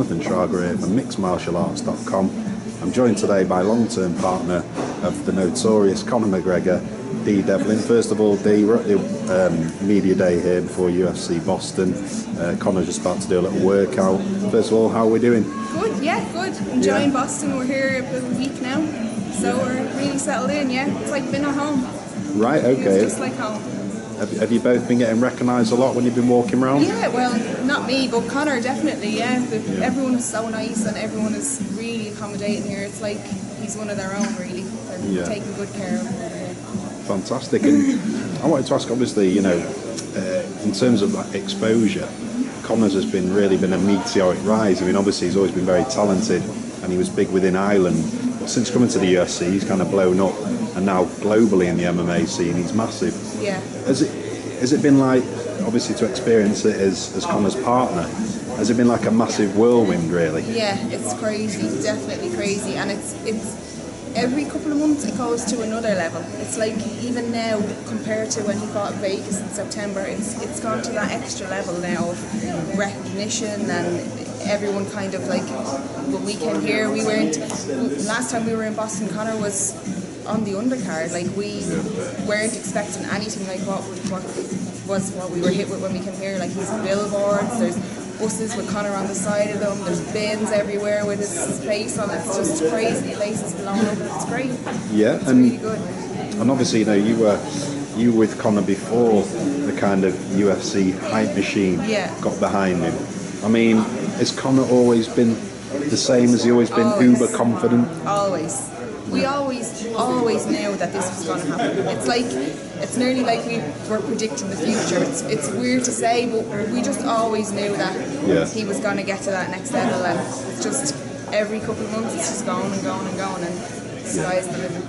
Jonathan Chaga here from mixedmartialarts.com. I'm joined today by long-term partner of the notorious Conor McGregor, Dee Devlin. First of all, Dee, we're at the media day here before UFC Boston. Conor's just about to do a little workout. First of all, how are we doing? Good, yeah, good. Enjoying Boston. We're here about a week now, so we're really settled in, yeah. It's like being at home. Right, okay. It's just like home. Have you both been getting recognised a lot when you've been walking around? Yeah, well, not me, but Conor definitely, yeah. Everyone is so nice and everyone is really accommodating here. It's like he's one of their own, really. They're taking good care of him over here. Fantastic. And I wanted to ask, obviously, you know, in terms of like, exposure, Conor's has really been a meteoric rise. I mean, obviously he's always been very talented and he was big within Ireland. But since coming to the UFC, he's kind of blown up, and now globally in the MMA scene, he's massive. Yeah. Has it been like, obviously to experience it as Conor's partner, has it been like a massive whirlwind, really? Yeah, it's crazy, definitely crazy, and it's every couple of months it goes to another level. It's like even now compared to when he fought in Vegas in September, it's gone to that extra level now of recognition, and everyone kind of like, when we came here, last time we were in Boston, Conor was on the undercard. Like, we weren't expecting anything like what we were hit with when we came here. Like, he's billboards, there's buses with Conor on the side of them, there's bins everywhere with his face on it. It's just crazy. The place is blown up. It's great. Yeah, it's really good. And obviously, you know, you were with Conor before the kind of UFC hype machine got behind him. I mean, has Conor always been the same? Has he always been uber confident? Always. We always knew that this was going to happen. It's nearly like we were predicting the future. It's weird to say, but we just always knew that he was going to get to that next level, and it's just every couple of months it's just going and going and going, and the sky's the limit.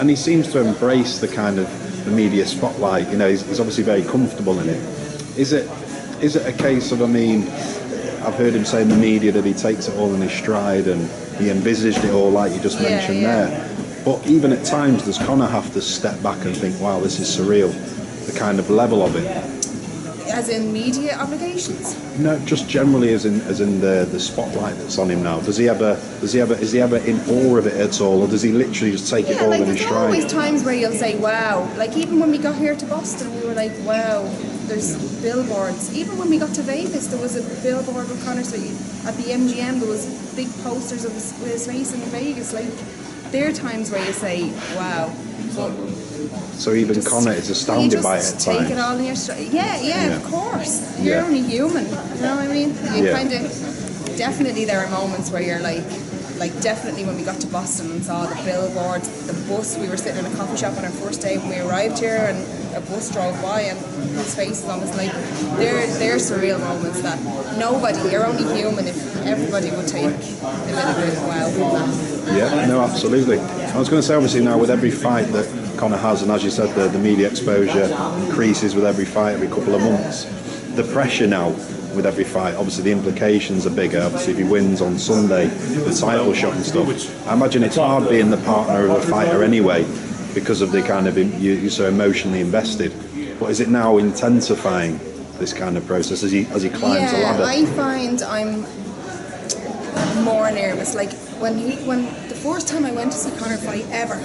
And he seems to embrace the kind of the media spotlight. You know, he's obviously very comfortable in it. Is it a case of, I mean, I've heard him say in the media that he takes it all in his stride and he envisaged it all like you just mentioned there. But even at times, does Conor have to step back and think, wow, this is surreal, the kind of level of it? As in media obligations? No, just generally as in the spotlight that's on him now. Is he ever in awe of it at all, or does he literally just take it all in his stride? There's always times where you'll say, wow. Like, even when we got here to Boston, we were like, wow, there's billboards. Even when we got to Vegas, there was a billboard with Conor's at the MGM. There was big posters of his face in Vegas. Like, there are times where you say, wow. But so even Conor is astounded by it at times. Take it all in your stride. Yeah, of course. You're only human. You know what I mean? You kind of, definitely there are moments where you're like definitely when we got to Boston and saw the billboards, the bus, we were sitting in a coffee shop on our first day when we arrived here, and a bus drove by and his face is almost like, they're surreal moments that you're only human. If everybody would take a little bit of wow from that. Yeah, no, absolutely. I was going to say, obviously now with every fight that Conor has, and as you said, the media exposure increases with every fight, every couple of months. The pressure now with every fight, obviously the implications are bigger. Obviously if he wins on Sunday, the title shot and stuff, I imagine it's hard being the partner of a fighter anyway, because of the kind of, you're so emotionally invested. But is it now intensifying this kind of process as he climbs the ladder? I find I'm more nervous. Like when the first time I went to see Conor fight ever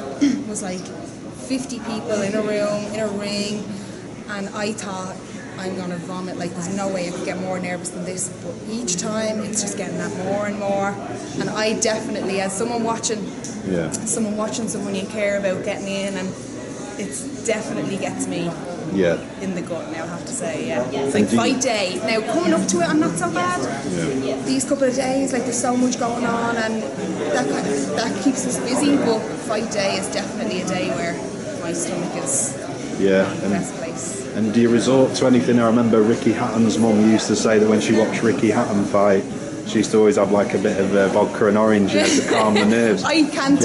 was like 50 people in a room, in a ring, and I thought, I'm going to vomit. Like, there's no way I could get more nervous than this. But each time, it's just getting that more and more. And I definitely, as someone watching someone you care about getting in, and it definitely gets me in the gut now, I have to say, It's like fight day. Now, coming up to it, I'm not so bad. These couple of days, like, there's so much going on, and that keeps us busy. But fight day is definitely a day where my stomach is the best place. And do you resort to anything? I remember Ricky Hatton's mum used to say that when she watched Ricky Hatton fight, she used to always have like a bit of vodka and orange, you know, to calm the nerves. I can't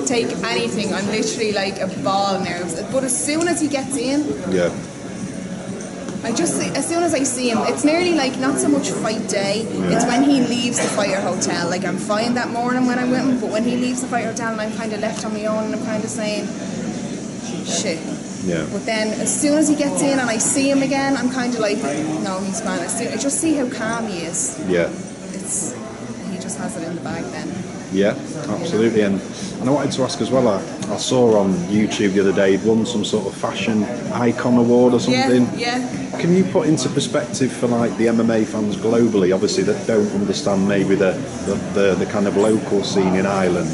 take anything. I'm literally like a ball of nerves. But as soon as he gets in, as soon as I see him, it's nearly like not so much fight day, it's when he leaves the fighter hotel. Like, I'm fine that morning when I'm with him, but when he leaves the fighter hotel and I'm kind of left on my own and I'm kind of saying, shit. But then as soon as he gets in and I see him again, I'm kind of like, no, he's fine. I just see how calm he is. just has it in the bag then. Yeah, absolutely. And I wanted to ask as well, I saw on YouTube the other day he'd won some sort of fashion icon award or something. Yeah. Can you put into perspective for like the MMA fans globally, obviously, that don't understand maybe the kind of local scene in Ireland?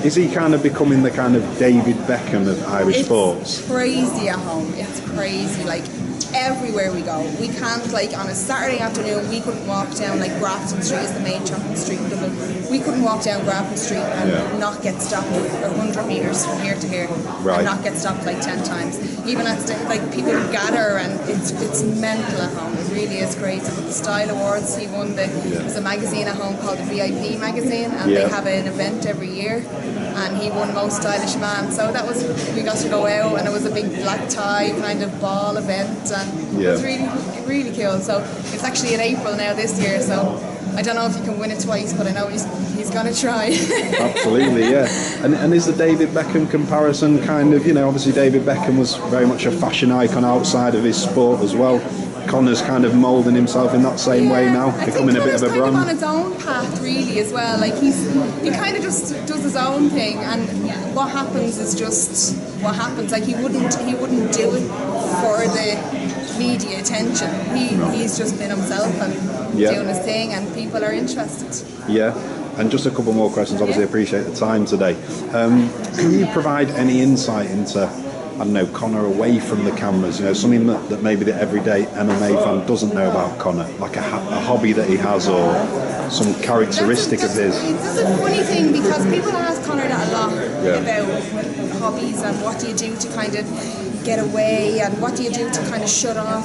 Is he kind of becoming the kind of David Beckham of Irish sports? It's crazy at home. It's crazy. Like, everywhere we go, we can't, like, on a Saturday afternoon, we couldn't walk down, like, Grafton Street is the main shopping street in Dublin. We couldn't walk down Grafton Street and not get stopped 100 metres from here to here, and not get stopped like 10 times. Even at like people gather, and it's mental at home. It really is crazy. But the Style Awards, he won there's a magazine at home called the VIP magazine, and they have an event every year, and he won most stylish man. So that was, we got to go out, and it was a big black tie kind of ball event, and it was really cool. So it's actually in April now this year, so I don't know if he can win it twice, but I know he's going to try. Absolutely, yeah. And is the David Beckham comparison kind of, you know, obviously David Beckham was very much a fashion icon outside of his sport as well. Conor's kind of moulding himself in that same way now, becoming a bit of a brand. Kind of on his own path, really, as well. Like he kind of just does his own thing, and what happens is just what happens. Like he wouldn't do it for the media attention. He's just been himself and doing his thing, and people are interested. Yeah. And just a couple more questions. Obviously, appreciate the time today. Can you provide any insight into, I don't know, Conor away from the cameras? You know, something that maybe the everyday MMA fan doesn't know about Conor, like a hobby that he has or some characteristic of his. It's a funny thing because people ask Conor that a lot about hobbies and what do you do to kind of get away and what do you do to kind of shut off.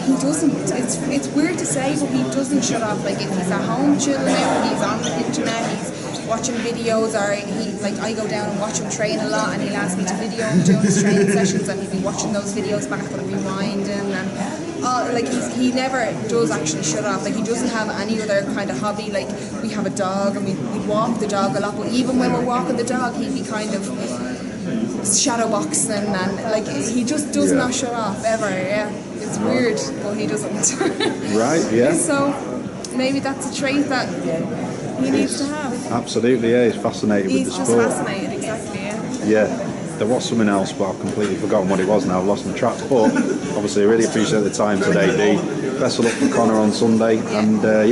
He doesn't. It's weird to say, but he doesn't shut off. Like if he's at home chilling out, he's on the internet, he's watching videos, or I go down and watch him train a lot, and he'll ask me to video him doing his training sessions, and he'll be watching those videos back and rewinding, and he never does actually shut off. Like he doesn't have any other kind of hobby. Like we have a dog, and we walk the dog a lot, but even when we're walking the dog, he'd be kind of shadow boxing, and like he just does not shut off ever. It's weird, but he doesn't. Right, yeah. So maybe that's a trait that he needs to have. Absolutely, yeah. He's fascinated with the sport. He's just fascinated, exactly, yeah. There was something else, but I've completely forgotten what it was now. I've lost my track. But obviously, I really appreciate the time today, Dee. Best of luck for Conor on Sunday, and